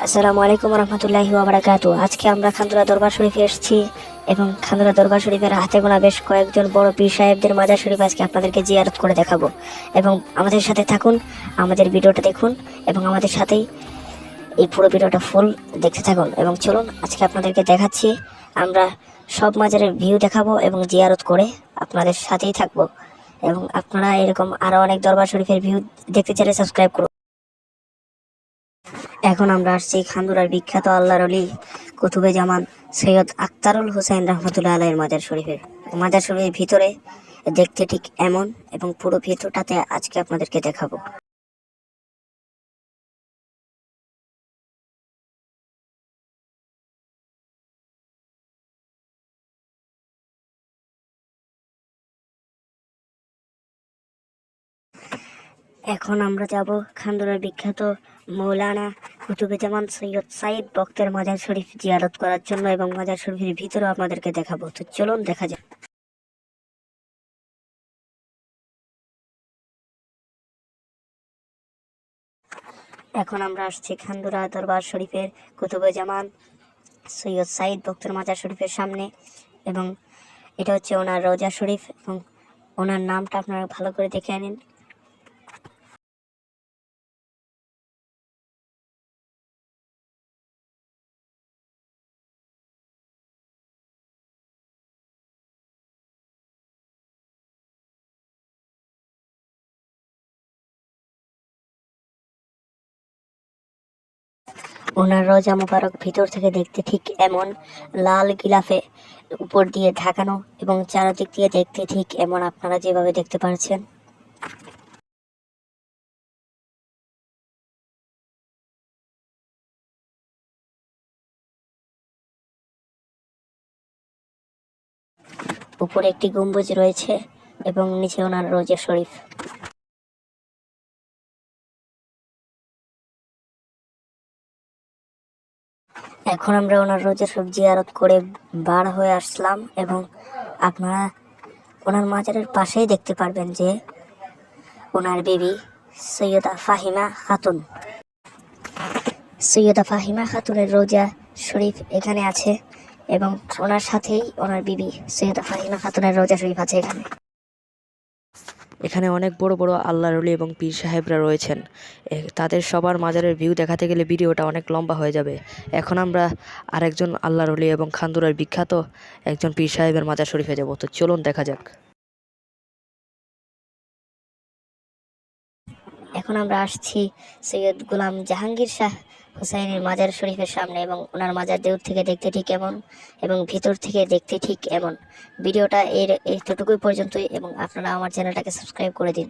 আসসালামু আলাইকুম রহমতুল্লাহি ওয়া বারাকাতু। আজকে আমরা খান্দুরা দরবার শরীফে এসেছি এবং খান্দুরা দরবার শরীফের হাতে গোনা বেশ কয়েকজন বড় পীর সাহেবদের মাজার শরীফ আজকে আপনাদেরকে জিয়ারত করে দেখাবো। এবং আমাদের সাথে থাকুন, আমাদের ভিডিওটা দেখুন এবং আমাদের সাথেই এই পুরো ভিডিওটা ফুল দেখতে থাকুন। এবং চলুন আজকে আপনাদেরকে দেখাচ্ছি, আমরা সব মাজারের ভিউ দেখাবো এবং জিয়ারত করে আপনাদের সাথেই থাকবো। এবং আপনারা এরকম আরও অনেক দরবার শরীফের ভিউ দেখতে চাইলে সাবস্ক্রাইব করুন। এখন আমরা আসছি খান্দুরার বিখ্যাত আল্লাহর ওলি কুতুবে জামান সৈয়দ আখতারুল হুসাইন রহমতুল্লাহ আলাইহির মাজার শরীফের ভিতরে দেখতে ঠিক এমন এবং পুরো ভিতরটাতে আজকে আপনাদেরকে দেখাবো। এখন আমরা যাব খান্দুরার বিখ্যাত মৌলানা কুতুবে জামান সৈয়দ সাইদ বক্তের মাজার শরীফ জিয়ারত করার জন্য এবং মাজার শরীফের ভিতরেও আপনাদেরকে দেখাবো। তো চলুন দেখা যাক। এখন আমরা আসছি খান্দুরা দরবার শরীফের কুতুবে জামান সৈয়দ সাইদ বক্তের মাজার শরীফের সামনে এবং এটা হচ্ছে ওনার রোজা শরীফ এবং ওনার নামটা আপনারা ভালো করে দেখে নিন। ওনার রোজা মোবারক ভিতর থেকে দেখতে ঠিক এমন, লাল গিলাফে উপর দিয়ে ঢাকানো এবং চারদিক দিয়ে দেখতে ঠিক এমন আপনারা যেভাবে দেখতে পাচ্ছেন। উপরে একটি গম্বুজ রয়েছে এবং নিচে ওনার রোজা শরীফ। এখন আমরা ওনার রোজা শরীফ জিয়ারত করে বার হয়ে আসলাম এবং আপনারা ওনার মাজারের পাশেই দেখতে পারবেন যে ওনার বিবি সৈয়দা ফাহিমা খাতুনের রোজা শরীফ এখানে আছে এবং ওনার সাথেই ওনার বিবি সৈয়দা ফাহিমা খাতুনের রোজা শরীফ আছে এখানে। এখানে অনেক বড় বড় আল্লাহর ওলি এবং পীর সাহেবরা রয়েছেন। তাদের সবার মাজারের ভিউ দেখাতে গেলে ভিডিওটা অনেক লম্বা হয়ে যাবে। এখন আমরা আরেকজন আল্লাহর ওলি এবং খান্দুরার বিখ্যাত একজন পীর সাহেবের মাজার শরীফে যাব। তো চলুন দেখা যাক। এখন আমরা আসছি সৈয়দ গোলাম জাহাঙ্গীর শাহ হুসাইনের মাজার শরীফের সামনে এবং ওনার মাজার দূর থেকে দেখতে ঠিক এমন এবং ভিতর থেকে দেখতে ঠিক এমন। ভিডিওটা এতটুকুই পর্যন্তই এবং আপনারা আমার চ্যানেলটাকে সাবস্ক্রাইব করে দিন।